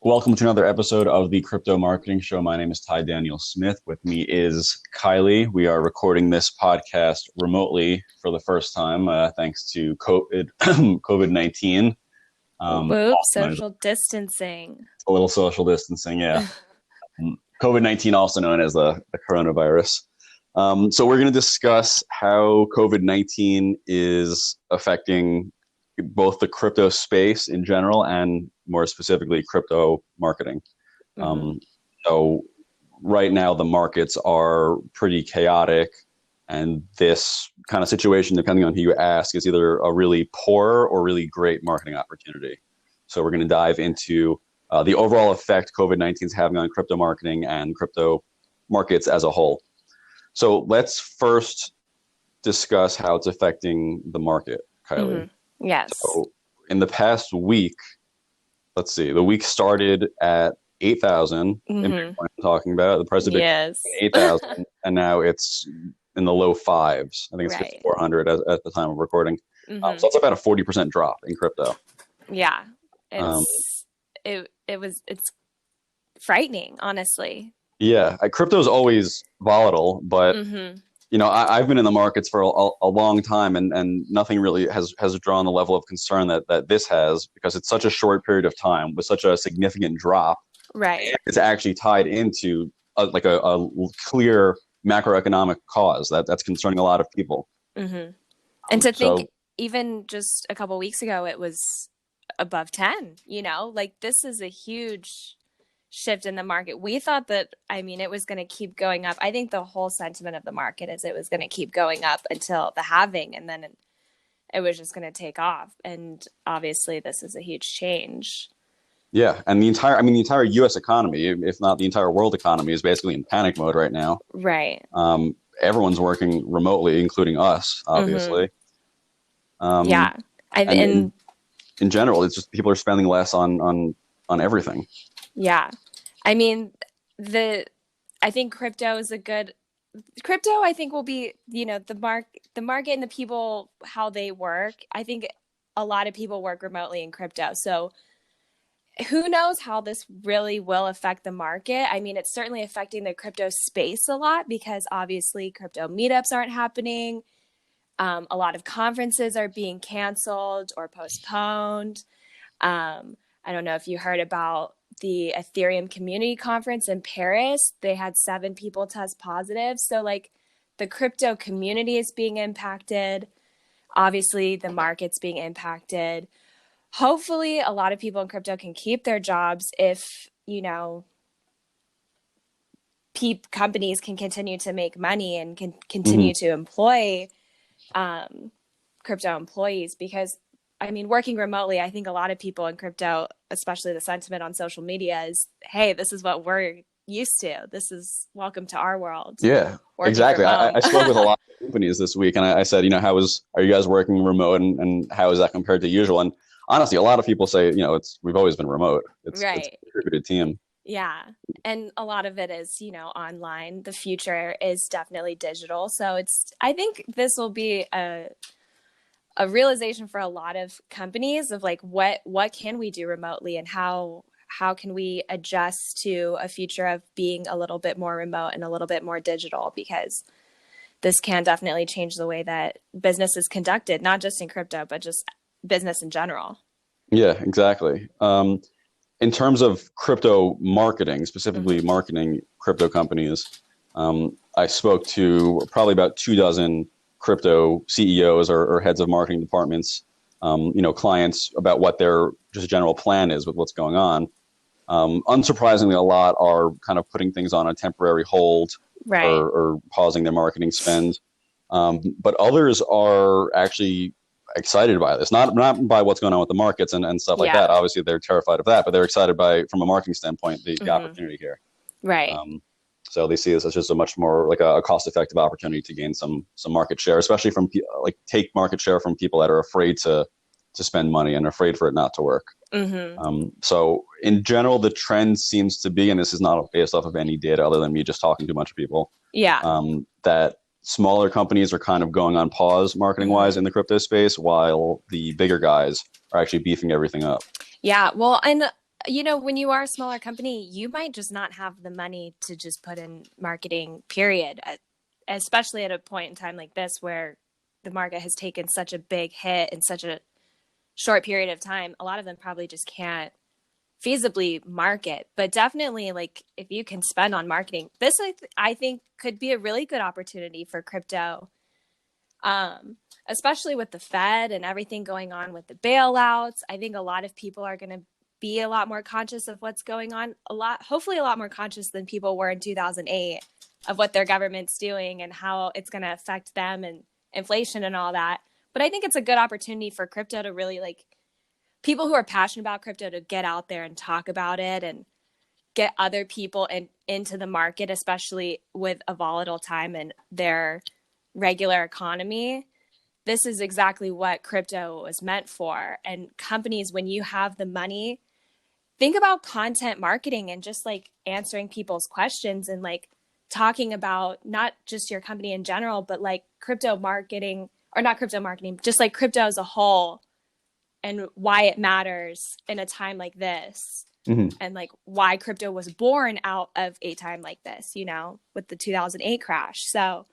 Welcome to another episode of the Crypto Marketing Show. My name is Ty Daniel Smith. With me is Kylie. We are recording this podcast remotely for the first time, thanks to COVID-19. Whoop, social distancing. A little social distancing, yeah. COVID-19, also known as the coronavirus. So we're going to discuss how COVID-19 is affecting both the crypto space in general and more specifically crypto marketing. So right now the markets are pretty chaotic, and this kind of situation, depending on who you ask, is either a really poor or really great marketing opportunity. So we're going to dive into the overall effect COVID-19 is having on crypto marketing and crypto markets as a whole. So let's first discuss how it's affecting the market, Kylie. Yes. So in the past week, let's see, the week started at 8,000 in Bitcoin, I'm talking about. The price of Bitcoin is 8,000, and now it's in the low fives. I think it's 5,400 at the time of recording. So it's about a 40% drop in crypto. Yeah. It's frightening, honestly. Yeah. Crypto is always volatile, but you know, I've been in the markets for a long time, and nothing really has drawn the level of concern that this has, because it's such a short period of time with such a significant drop. Right. It's actually tied into a clear macroeconomic cause that's concerning a lot of people. And to think, even just a couple of weeks ago, it was above 10, like this is a huge shift in the market. We thought that, it was going to keep going up. I think the whole sentiment of the market is it was going to keep going up until the halving, and then it was just going to take off. And obviously this is a huge change. Yeah. And the entire US economy, if not the entire world economy, is basically in panic mode right now. Right. Everyone's working remotely, including us, obviously. Yeah. In general, it's just people are spending less on everything. Yeah. I think crypto is I think will be, the market and the people, how they work. I think a lot of people work remotely in crypto. So who knows how this really will affect the market? It's certainly affecting the crypto space a lot, because obviously crypto meetups aren't happening. A lot of conferences are being canceled or postponed. I don't know if you heard about the Ethereum community conference in Paris. They had 7 people test positive. So the crypto community is being impacted. Obviously the market's being impacted. Hopefully a lot of people in crypto can keep their jobs if, companies can continue to make money and can continue to employ crypto employees, because working remotely, I think a lot of people in crypto, especially the sentiment on social media, is, hey, this is what we're used to. This is welcome to our world. Yeah, exactly. I spoke with a lot of companies this week, and I said, are you guys working remote, and how is that compared to usual? And honestly, a lot of people say, we've always been remote. It's a distributed team. Yeah. And a lot of it is, online. The future is definitely digital. So I think this will be a realization for a lot of companies of what can we do remotely, and how can we adjust to a future of being a little bit more remote and a little bit more digital, because this can definitely change the way that business is conducted, not just in crypto, but just business in general. Yeah, exactly. In terms of crypto marketing, specifically marketing crypto companies, I spoke to probably about 24 crypto CEOs or heads of marketing departments, clients, about what their just general plan is with what's going on. Unsurprisingly, a lot are kind of putting things on a temporary hold, or pausing their marketing spend. But others are actually excited by this, not by what's going on with the markets and stuff like that. Obviously, they're terrified of that, but they're excited from a marketing standpoint, the opportunity here. Right. So they see this as just a much more a cost-effective opportunity to gain some market share, especially from take market share from people that are afraid to spend money and afraid for it not to work. So in general, the trend seems to be, and this is not based off of any data other than me just talking to a bunch of people, that smaller companies are kind of going on pause marketing wise in the crypto space, while the bigger guys are actually beefing everything up. Yeah. Well, and when you are a smaller company, you might just not have the money to just put in marketing, period, especially at a point in time like this where the market has taken such a big hit in such a short period of time. A lot of them probably just can't feasibly market, but definitely like if you can spend on marketing, this I think could be a really good opportunity for crypto, especially with the Fed and everything going on with the bailouts. I think a lot of people are going to be a lot more conscious of what's going on, hopefully a lot more conscious than people were in 2008 of what their government's doing and how it's going to affect them and inflation and all that. But I think it's a good opportunity for crypto to really like people who are passionate about crypto to get out there and talk about it and get other people into the market, especially with a volatile time in their regular economy. This is exactly what crypto was meant for. And companies, when you have the money, think about content marketing and just like answering people's questions and like talking about not just your company in general, but like crypto marketing, or not crypto marketing, just like crypto as a whole and why it matters in a time like this. Mm-hmm. And like why crypto was born out of a time like this, with the 2008 crash. So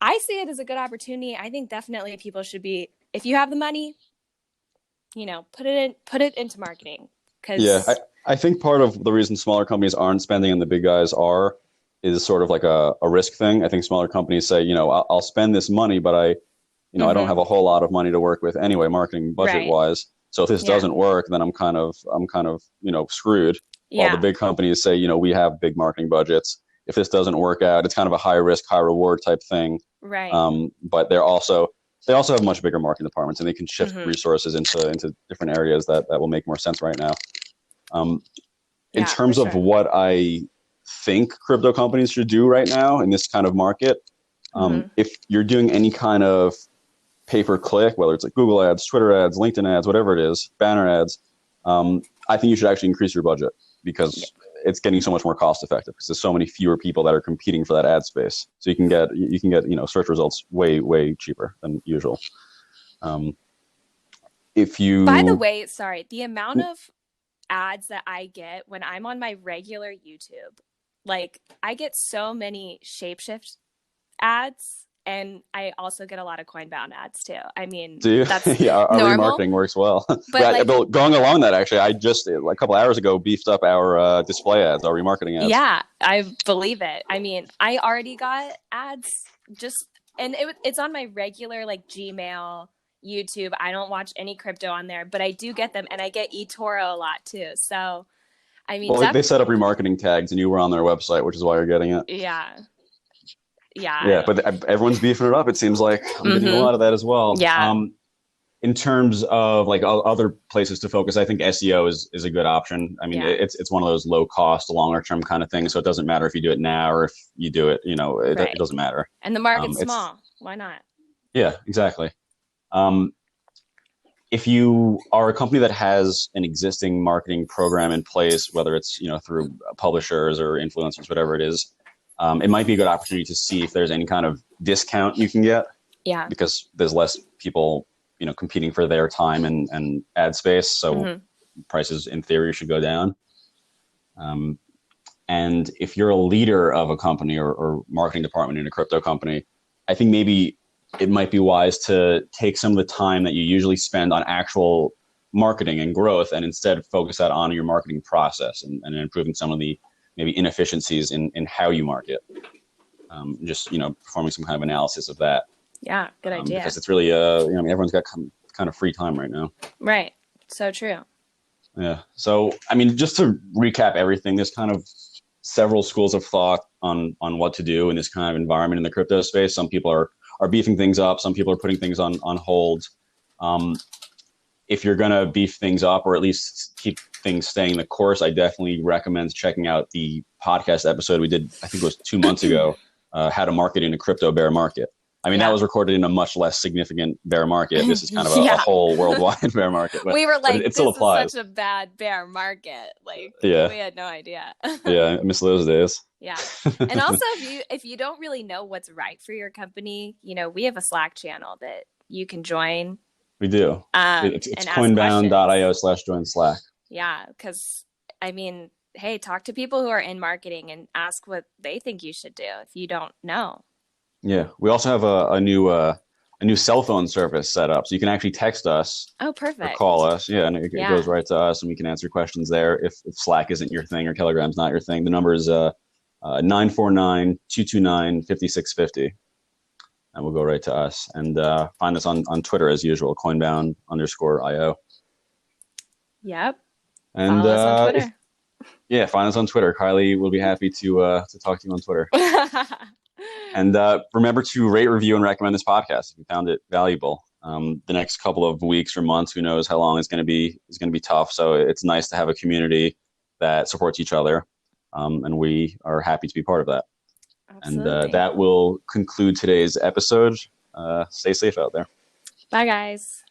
I see it as a good opportunity. I think definitely people should be, if you have the money, put it into marketing. Yeah, I think part of the reason smaller companies aren't spending and the big guys is sort of like a risk thing. I think smaller companies say, I'll spend this money, but I don't have a whole lot of money to work with anyway, marketing budget wise. So if this doesn't work, then I'm kind of screwed. Yeah. While the big companies say, we have big marketing budgets. If this doesn't work out, it's kind of a high risk, high reward type thing. Right. But they also have much bigger marketing departments, and they can shift resources into different areas that will make more sense right now. In terms of what I think crypto companies should do right now in this kind of market, if you're doing any kind of pay-per-click, whether it's like Google ads, Twitter ads, LinkedIn ads, whatever it is, banner ads, I think you should actually increase your budget because it's getting so much more cost effective because there's so many fewer people that are competing for that ad space. So you can get search results way cheaper than usual. By the way, sorry, the amount of ads that I get when I'm on my regular YouTube, like I get so many Shapeshift ads. And I also get a lot of Coinbound ads too. I mean, that's our normal. remarketing works well. But going along that, actually, I just a couple hours ago beefed up our display ads, our remarketing ads. Yeah, I believe it. I mean, I already got ads and it's on my regular like Gmail, YouTube. I don't watch any crypto on there, but I do get them, and I get eToro a lot too. So, I mean, they set up remarketing tags, and you were on their website, which is why you're getting it. Yeah, but everyone's beefing it up. It seems like I'm getting a lot of that as well. Yeah. In terms of like other places to focus, I think SEO is a good option. I mean, it's one of those low cost, longer term kind of things. So it doesn't matter if you do it now or if you do it, it doesn't matter. And the market's small. Why not? Yeah, exactly. If you are a company that has an existing marketing program in place, whether it's through publishers or influencers, whatever it is, it might be a good opportunity to see if there's any kind of discount you can get. Yeah. Because there's less people, competing for their time and ad space. So prices in theory should go down. And if you're a leader of a company or marketing department in a crypto company, I think maybe it might be wise to take some of the time that you usually spend on actual marketing and growth and instead focus that on your marketing process and improving some of the maybe inefficiencies in how you market. Just, performing some kind of analysis of that. Yeah, good idea. Because it's really, everyone's got kind of free time right now. Right. So true. Yeah. So, I mean, just to recap everything, there's kind of several schools of thought on what to do in this kind of environment in the crypto space. Some people are beefing things up. Some people are putting things on hold. If you're going to beef things up or at least keep things staying the course, I definitely recommend checking out the podcast episode we did, I think it was 2 months ago, how to market in a crypto bear market. I mean, that was recorded in a much less significant bear market. This is kind of a whole worldwide bear market. But, we were like, it still applies. Is such a bad bear market. Like, we had no idea. Yeah, I miss those days. Yeah. And also, if you don't really know what's right for your company, we have a Slack channel that you can join. We do. It's coinbound.io/join Slack. Yeah, because I mean, hey, talk to people who are in marketing and ask what they think you should do if you don't know. Yeah, we also have a new cell phone service set up, so you can actually text us Oh, or call perfect. us. Yeah, and it goes Yeah. right to us, and we can answer questions there. If Slack isn't your thing or Telegram's not your thing, the number is 949-229-5650, and we'll go right to us. And find us on Twitter as usual, coinbound_IO. Yep. And Follow us on if Twitter. yeah, find us on Twitter. Kylie will be happy to talk to you on Twitter. And remember to rate, review, and recommend this podcast if you found it valuable. The next couple of weeks or months, who knows how long it's going to be, is going to be tough. So it's nice to have a community that supports each other, and we are happy to be part of that. And Absolutely. that will conclude today's episode. Stay safe out there. Bye, guys.